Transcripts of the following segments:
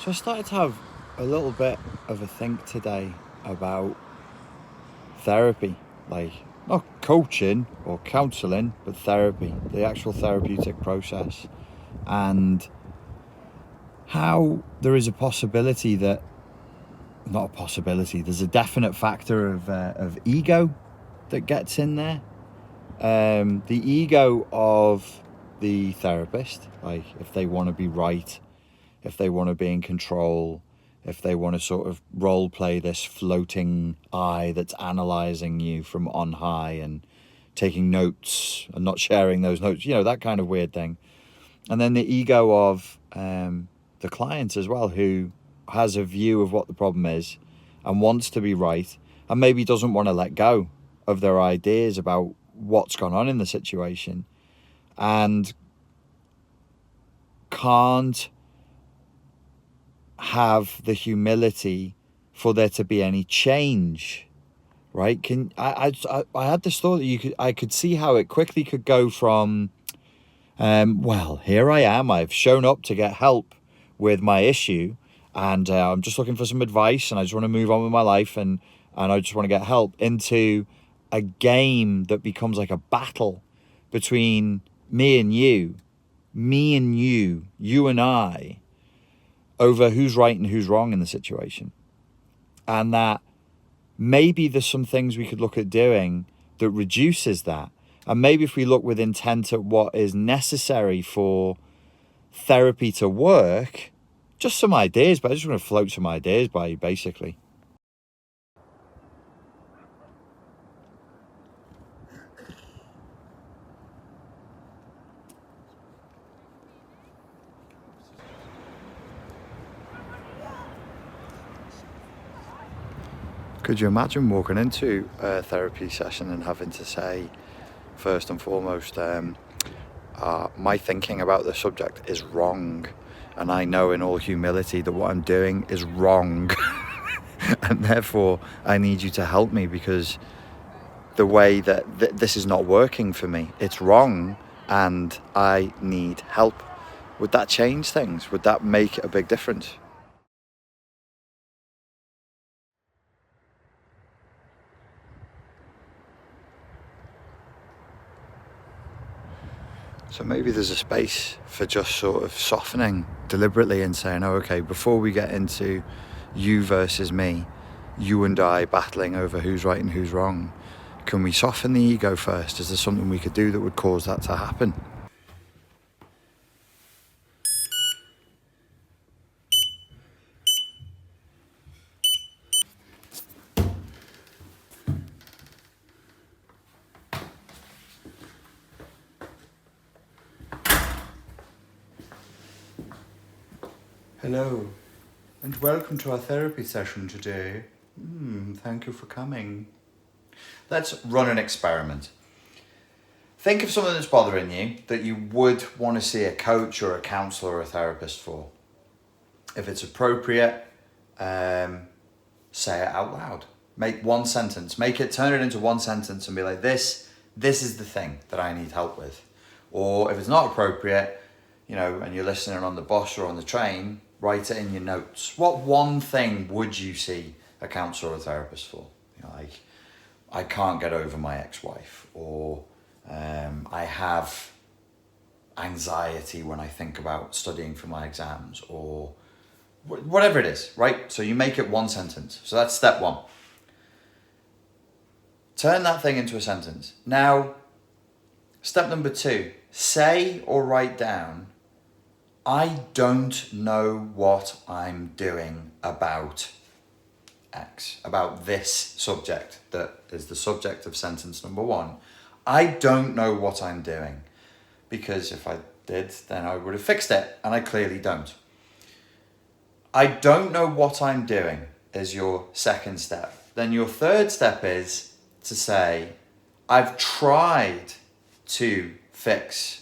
So I started to have a little bit of a think today about therapy, like not coaching or counselling, but therapy, the actual therapeutic process, and how there is a possibility that, not a possibility, there's a definite factor of ego that gets in there. The ego of the therapist, like if they want to be right, if they want to be in control, if they want to sort of role play this floating eye that's analyzing you from on high and taking notes and not sharing those notes, that kind of weird thing. And then the ego of the client as well, who has a view of what the problem is and wants to be right and maybe doesn't want to let go of their ideas about what's gone on in the situation and can't have the humility for there to be any change, right? I had this thought that I could see how it quickly could go from well, here I am, I've shown up to get help with my issue, and I'm just looking for some advice, and I just want to move on with my life, and I just want to get help, into a game that becomes like a battle between me and you, you and I, over who's right and who's wrong in the situation. And that maybe there's some things we could look at doing that reduces that. And maybe if we look with intent at what is necessary for therapy to work, just some ideas, but I just want to float some ideas by you, basically. Could you imagine walking into a therapy session and having to say, first and foremost, my thinking about the subject is wrong, and I know in all humility that what I'm doing is wrong, and therefore I need you to help me because the way that this is not working for me, it's wrong, and I need help. Would that change things? Would that make a big difference? So maybe there's a space for just sort of softening deliberately and saying, oh, okay, before we get into you versus me, you and I battling over who's right and who's wrong, can we soften the ego first? Is there something we could do that would cause that to happen? Hello, and welcome to our therapy session today. Thank you for coming. Let's run an experiment. Think of something that's bothering you that you would want to see a coach or a counsellor or a therapist for. If it's appropriate, say it out loud. Make one sentence. Turn it into one sentence and be like, this is the thing that I need help with. Or if it's not appropriate, and you're listening on the bus or on the train, write it in your notes. What one thing would you see a counsellor or a therapist for? Like, I can't get over my ex-wife, or I have anxiety when I think about studying for my exams, or whatever it is, right? So you make it one sentence. So that's step one. Turn that thing into a sentence. Now, step number two, say or write down, I don't know what I'm doing about X, about this subject that is the subject of sentence number one. I don't know what I'm doing, because if I did, then I would have fixed it, and I clearly don't. I don't know what I'm doing is your second step. Then your third step is to say, I've tried to fix,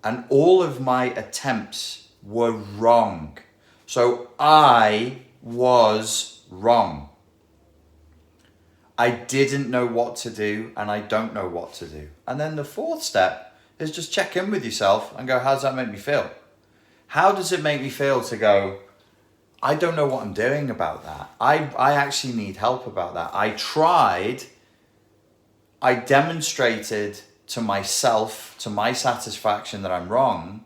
and all of my attempts were wrong. So I was wrong. I didn't know what to do, and I don't know what to do. And then the fourth step is just check in with yourself and go, how does that make me feel? How does it make me feel to go, I don't know what I'm doing about that. I actually need help about that. I tried, I demonstrated to myself, to my satisfaction, that I'm wrong.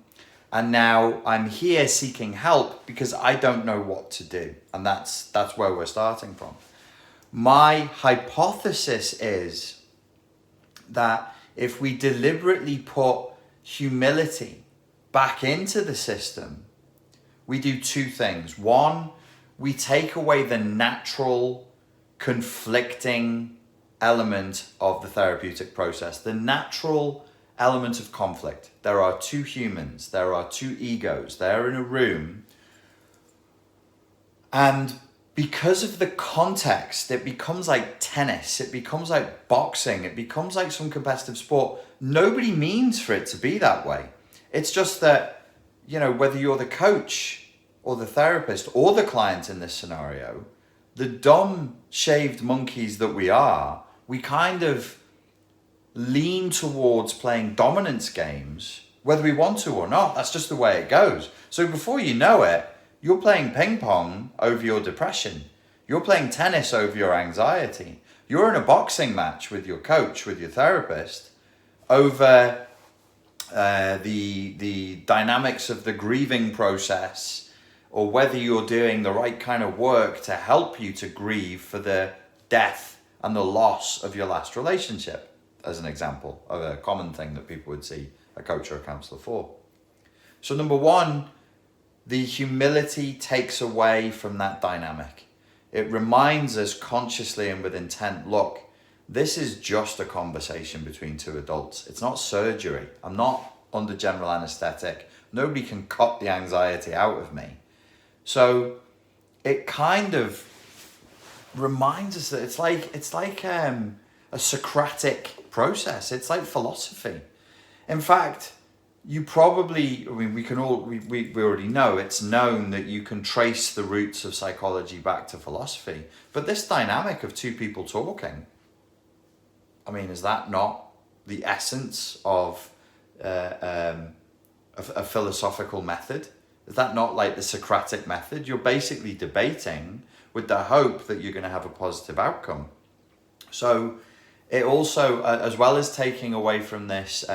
And now I'm here seeking help because I don't know what to do. And that's where we're starting from. My hypothesis is that if we deliberately put humility back into the system, we do two things. One, we take away the natural conflicting element of the therapeutic process, the natural element of conflict. There are two humans, there are two egos, they're in a room, and because of the context, it becomes like tennis, it becomes like boxing, it becomes like some competitive sport. Nobody means for it to be that way. It's just that, whether you're the coach or the therapist or the client in this scenario, the dumb shaved monkeys that we are, we kind of lean towards playing dominance games, whether we want to or not. That's just the way it goes. So before you know it, you're playing ping pong over your depression. You're playing tennis over your anxiety. You're in a boxing match with your coach, with your therapist, over the dynamics of the grieving process, or whether you're doing the right kind of work to help you to grieve for the death and the loss of your last relationship, as an example of a common thing that people would see a coach or a counselor for. So number one, the humility takes away from that dynamic. It reminds us consciously and with intent, look, this is just a conversation between two adults. It's not surgery. I'm not under general anesthetic. Nobody can cut the anxiety out of me. So it kind of reminds us that it's like a Socratic process. It's like philosophy. In fact, we already know, it's known that you can trace the roots of psychology back to philosophy. But this dynamic of two people talking, is that not the essence of a philosophical method? Is that not like the Socratic method? You're basically debating with the hope that you're going to have a positive outcome. So it also, as well as taking away from this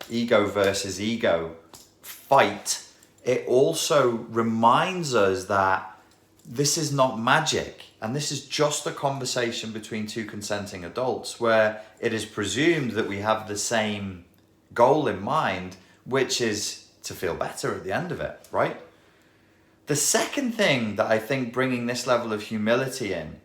ego versus ego fight, it also reminds us that this is not magic, and this is just a conversation between two consenting adults where it is presumed that we have the same goal in mind, which is to feel better at the end of it, right? The second thing that I think bringing this level of humility in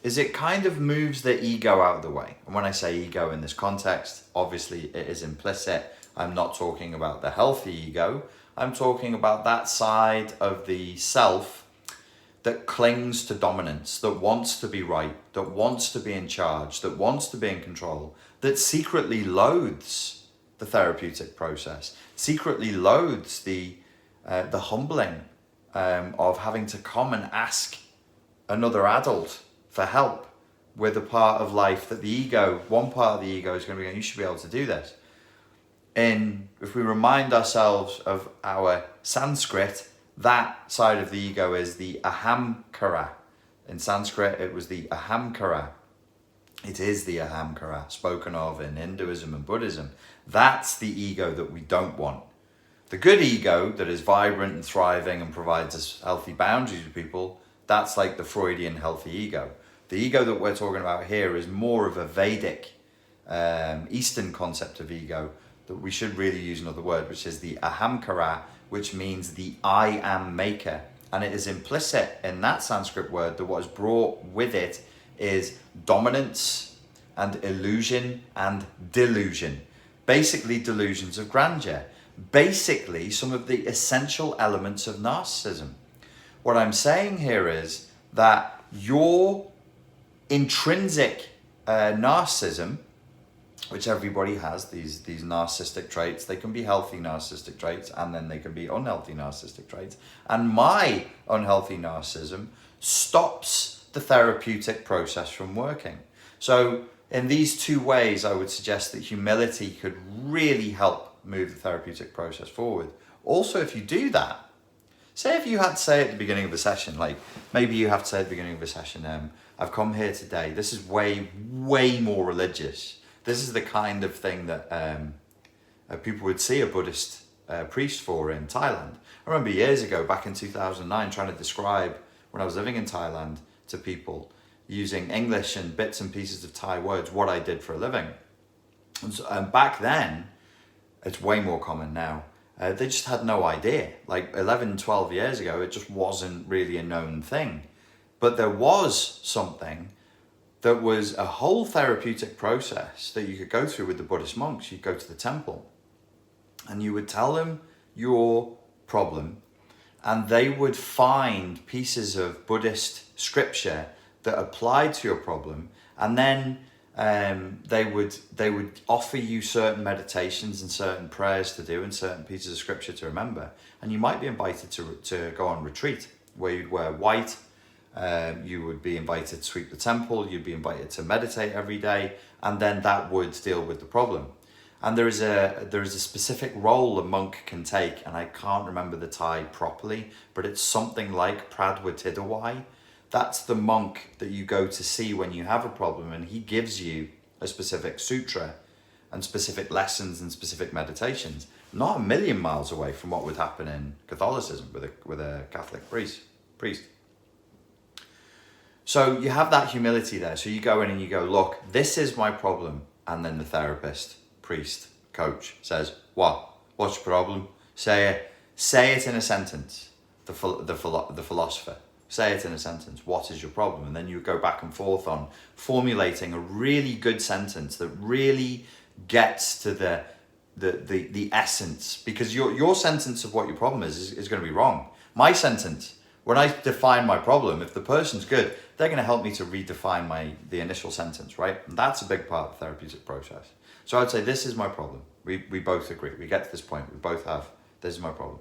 is it kind of moves the ego out of the way. And when I say ego in this context, obviously it is implicit. I'm not talking about the healthy ego. I'm talking about that side of the self that clings to dominance, that wants to be right, that wants to be in charge, that wants to be in control, that secretly loathes the therapeutic process, secretly loathes the humbling of having to come and ask another adult for help with a part of life that one part of the ego is going to be going, you should be able to do this. And if we remind ourselves of our Sanskrit, that side of the ego is the ahamkara. In Sanskrit, it was the ahamkara. It is the ahamkara spoken of in Hinduism and Buddhism. That's the ego that we don't want. The good ego that is vibrant and thriving and provides us healthy boundaries with people, that's like the Freudian healthy ego. The ego that we're talking about here is more of a Vedic, Eastern concept of ego that we should really use another word, which is the ahamkara, which means the I am maker. And it is implicit in that Sanskrit word that what is brought with it is dominance and illusion and delusion. Basically delusions of grandeur. Basically some of the essential elements of narcissism. What I'm saying here is that your intrinsic narcissism, which everybody has, these narcissistic traits, they can be healthy narcissistic traits and then they can be unhealthy narcissistic traits. And my unhealthy narcissism stops the therapeutic process from working. So in these two ways, I would suggest that humility could really help move the therapeutic process forward. Also, if you do that, Say if you had to say at the beginning of a session, like maybe you have to say at the beginning of a session, I've come here today. This is way, way more religious. This is the kind of thing that people would see a Buddhist priest for in Thailand. I remember years ago, back in 2009, trying to describe when I was living in Thailand to people using English and bits and pieces of Thai words, what I did for a living. And back then, it's way more common now. They just had no idea. Like 11, 12 years ago, it just wasn't really a known thing. But there was something that was a whole therapeutic process that you could go through with the Buddhist monks. You'd go to the temple and you would tell them your problem, and they would find pieces of Buddhist scripture that applied to your problem, and then they would offer you certain meditations and certain prayers to do and certain pieces of scripture to remember. And you might be invited to go on retreat where you'd wear white. You would be invited to sweep the temple. You'd be invited to meditate every day, and then that would deal with the problem. And there is a specific role a monk can take, and I can't remember the Thai properly, but it's something like Pradwatidawai. That's the monk that you go to see when you have a problem, and he gives you a specific sutra and specific lessons and specific meditations. Not a million miles away from what would happen in Catholicism with a Catholic priest. So you have that humility there. So you go in and you go, look, this is my problem. And then the therapist, priest, coach says, what? What's your problem? Say it in a sentence. The philosopher. Say it in a sentence. What is your problem? And then you go back and forth on formulating a really good sentence that really gets to the essence. Because your sentence of what your problem is going to be wrong. My sentence, when I define my problem, if the person's good, they're going to help me to redefine the initial sentence, right? And that's a big part of the therapeutic process. So I'd say this is my problem. We both agree. We get to this point. We both have, this is my problem.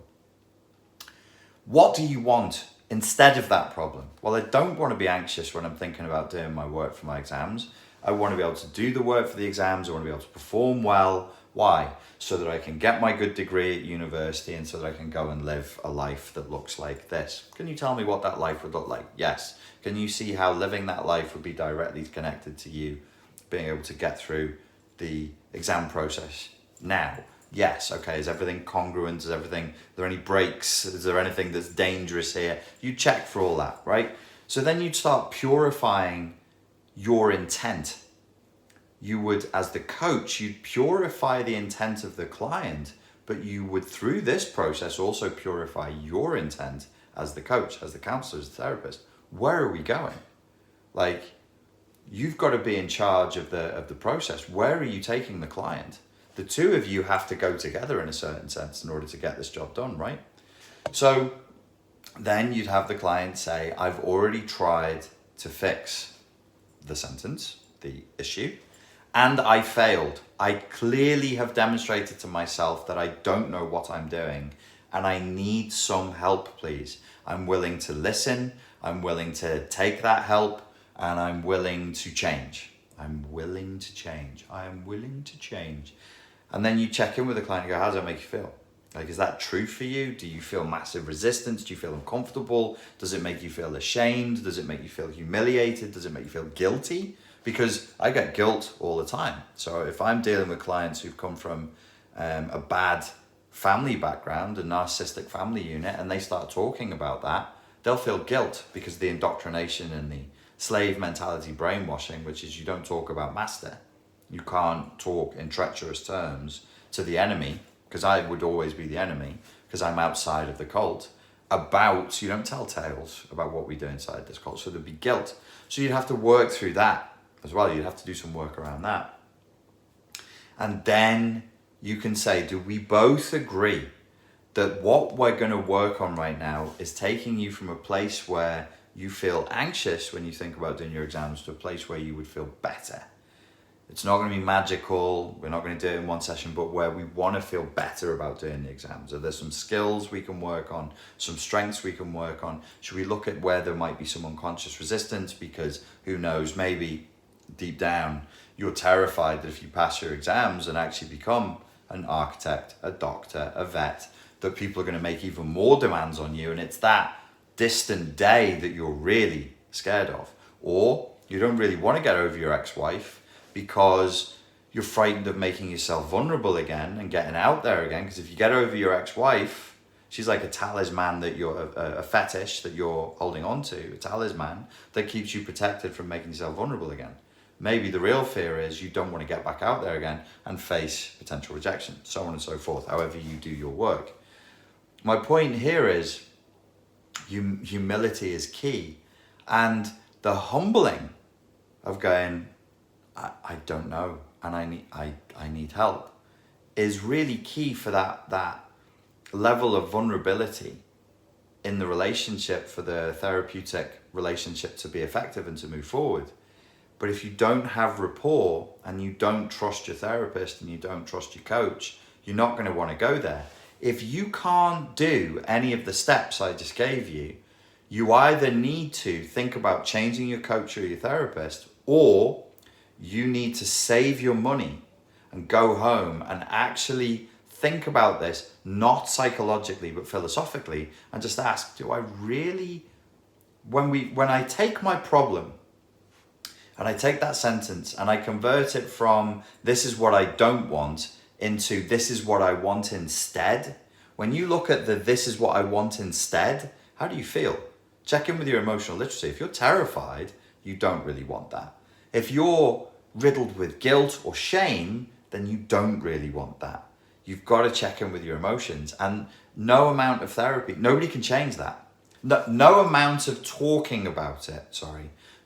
What do you want instead of that problem? Well, I don't want to be anxious when I'm thinking about doing my work for my exams. I want to be able to do the work for the exams. I want to be able to perform well. Why? So that I can get my good degree at university and so that I can go and live a life that looks like this. Can you tell me what that life would look like? Yes. Can you see how living that life would be directly connected to you being able to get through the exam process now? Yes. Okay. Is everything congruent? Are there any breaks? Is there anything that's dangerous here? You check for all that, right? So then you'd start purifying your intent. You would, as the coach, you'd purify the intent of the client, but you would, through this process, also purify your intent as the coach, as the counselor, as the therapist. Where are we going? Like, you've got to be in charge of the process. Where are you taking the client? The two of you have to go together in a certain sense in order to get this job done, right? So then you'd have the client say, I've already tried to fix the sentence, the issue, and I failed. I clearly have demonstrated to myself that I don't know what I'm doing and I need some help, please. I'm willing to listen. I'm willing to take that help, and I'm willing to change. I'm willing to change. I am willing to change. And then you check in with the client and go, how does that make you feel? Like, is that true for you? Do you feel massive resistance? Do you feel uncomfortable? Does it make you feel ashamed? Does it make you feel humiliated? Does it make you feel guilty? Because I get guilt all the time. So if I'm dealing with clients who've come from a bad family background, a narcissistic family unit, and they start talking about that, they'll feel guilt because of the indoctrination and the slave mentality brainwashing, which is you don't talk about master. You can't talk in treacherous terms to the enemy, because I would always be the enemy, because I'm outside of the cult, you don't tell tales about what we do inside this cult, so there'd be guilt. So you'd have to work through that as well. You'd have to do some work around that. And then you can say, do we both agree that what we're going to work on right now is taking you from a place where you feel anxious when you think about doing your exams to a place where you would feel better? It's not going to be magical. We're not going to do it in one session, but where we want to feel better about doing the exams. Are there some skills we can work on, some strengths we can work on? Should we look at where there might be some unconscious resistance? Because who knows, maybe deep down, you're terrified that if you pass your exams and actually become an architect, a doctor, a vet, that people are going to make even more demands on you, and it's that distant day that you're really scared of. Or you don't really want to get over your ex-wife because you're frightened of making yourself vulnerable again and getting out there again. Because if you get over your ex-wife, she's like a talisman that you're, a fetish that you're holding on to, a talisman that keeps you protected from making yourself vulnerable again. Maybe the real fear is you don't want to get back out there again and face potential rejection, so on and so forth, however you do your work. My point here is humility is key, and the humbling of going, I don't know, and I need help, is really key for that level of vulnerability in the relationship, for the therapeutic relationship to be effective and to move forward. But if you don't have rapport and you don't trust your therapist and you don't trust your coach, you're not going to want to go there. If you can't do any of the steps I just gave you, you either need to think about changing your coach or your therapist, or you need to save your money and go home and actually think about this, not psychologically, but philosophically, and just ask, do I really, when I take my problem and I take that sentence and I convert it from this is what I don't want into this is what I want instead. When you look at the this is what I want instead, how do you feel? Check in with your emotional literacy. If you're terrified, you don't really want that. If you're riddled with guilt or shame, then you don't really want that. You've got to check in with your emotions, and no amount of therapy, nobody can change that. No amount of talking about it,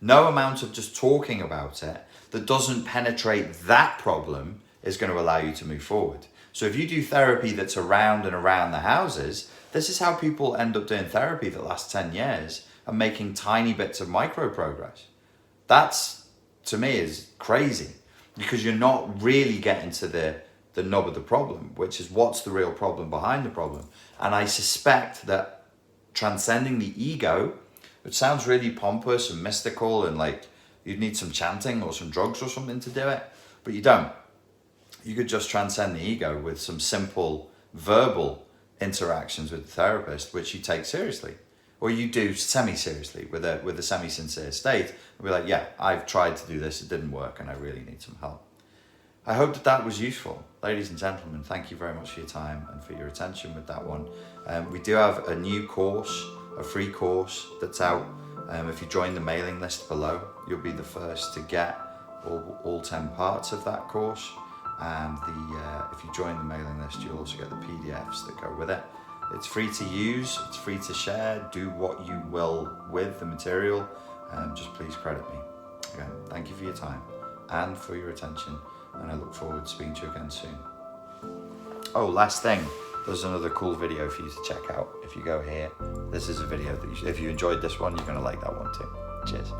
no amount of just talking about it that doesn't penetrate that problem is going to allow you to move forward. So if you do therapy that's around and around the houses, this is how people end up doing therapy that lasts 10 years and making tiny bits of micro progress. That's, to me, is crazy, because you're not really getting to the nub of the problem, which is what's the real problem behind the problem. And I suspect that transcending the ego, which sounds really pompous and mystical and like you'd need some chanting or some drugs or something to do it, but you don't. You could just transcend the ego with some simple verbal interactions with the therapist, which you take seriously, or you do semi-seriously with a semi-sincere state, and be like, yeah, I've tried to do this, it didn't work, and I really need some help. I hope that was useful. Ladies and gentlemen, thank you very much for your time and for your attention with that one. We do have a new course, a free course that's out. If you join the mailing list below, you'll be the first to get all 10 parts of that course. And if you join the mailing list, you'll also get the PDFs that go with it. It's free to use, it's free to share, do what you will with the material. Just please credit me. Again, thank you for your time and for your attention, and I look forward to speaking to you again soon. Oh, last thing, there's another cool video for you to check out. If you go here, this is a video that if you enjoyed this one, you're going to like that one too. Cheers.